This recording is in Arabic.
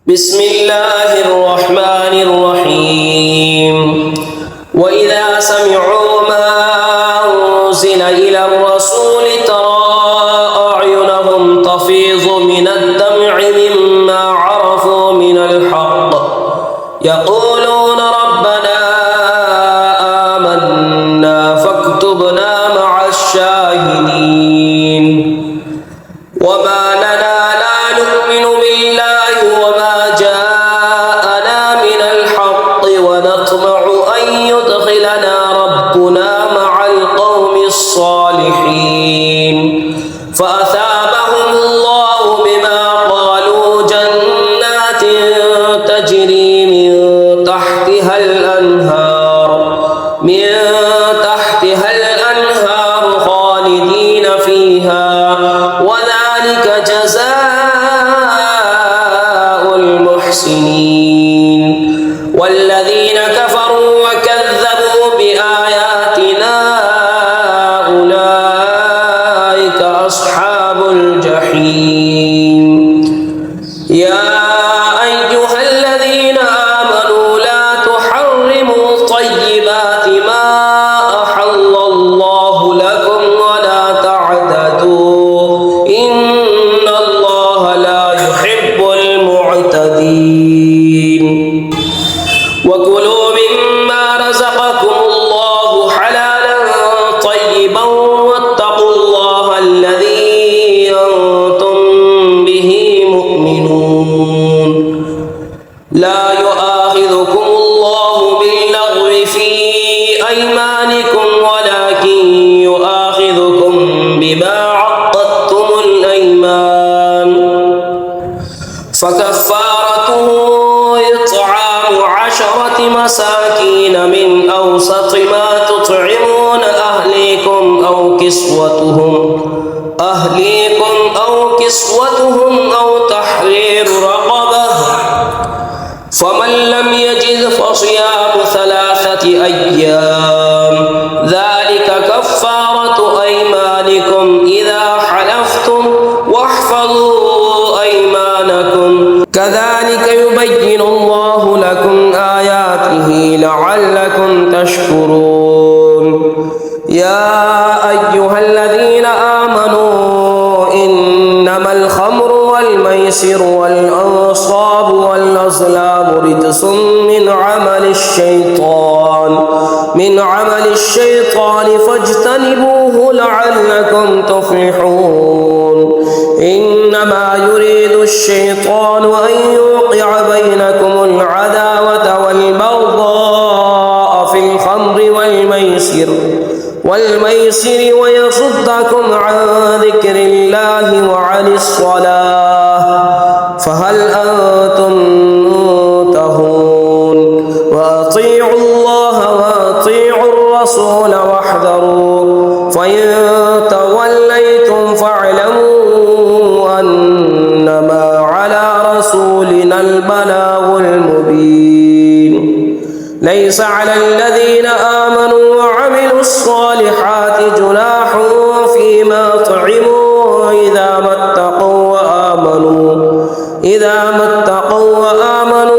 بسم الله الرحمن الرحيم وإذا سمعوا ما أنزل إلى الرسول ترى أعينهم تفيض من الدمع مما عرفوا من الحق يقولون ربنا آمنا فاكتبنا مع الشاهدين وما لنا لا نؤمن بالله وما جاءنا من الحق ونطمع أن يدخلنا ربنا مع القوم الصالحين فأثابهم الله بما قالوا جنات تجري من تحتها الأنهار خالدين فيها وذلك جزاء المحسنين والذين كفروا وكذبوا بآياتنا أولئك أصحاب الجحيم يا أيها الذين آمنوا لا تحرموا طيبات ما أحل الله لكم ولا تعتدوا إن الله لا يحب المعتدين وكلوا مما رزقكم الله حلالا طيبا واتقوا الله الذي أنتم به مؤمنون لا يؤاخذكم الله باللغو في أيمانكم ولكن يؤاخذكم بما عقدتم الأيمان فكفارته إطعام 10 مساكين من أوسط ما تطعمون أهليكم أو كسوتهم أو تحرير رقبة فمن لم يجد فصيام 3 أيام ذلك كفارة أيمانكم إذا حلفتم واحفظوا أيمانكم كذلك يبين الله لكم آياته لعلكم تشكرون يا أيها الذين آمنوا إنما الخمر والميسر والأنصاب والأزلام رجس من عمل الشيطان فاجتنبوه لعلكم تفلحون إنما يريد الشيطان أن يوقع بينكم العداوة والبغضاء في الخمر والميسر ويصدكم عن ذكر الله وعن الصلاة فهل أنتم منتهون وأطيعوا الله وأطيعوا الرسول واحذروا فإن توليتم فاعلموا أنما على رسولنا البلاغ المبين ليس على الذين آمنوا وعملوا الصالحات جناح فيما طعموا إذا ما اتقوا وآمنوا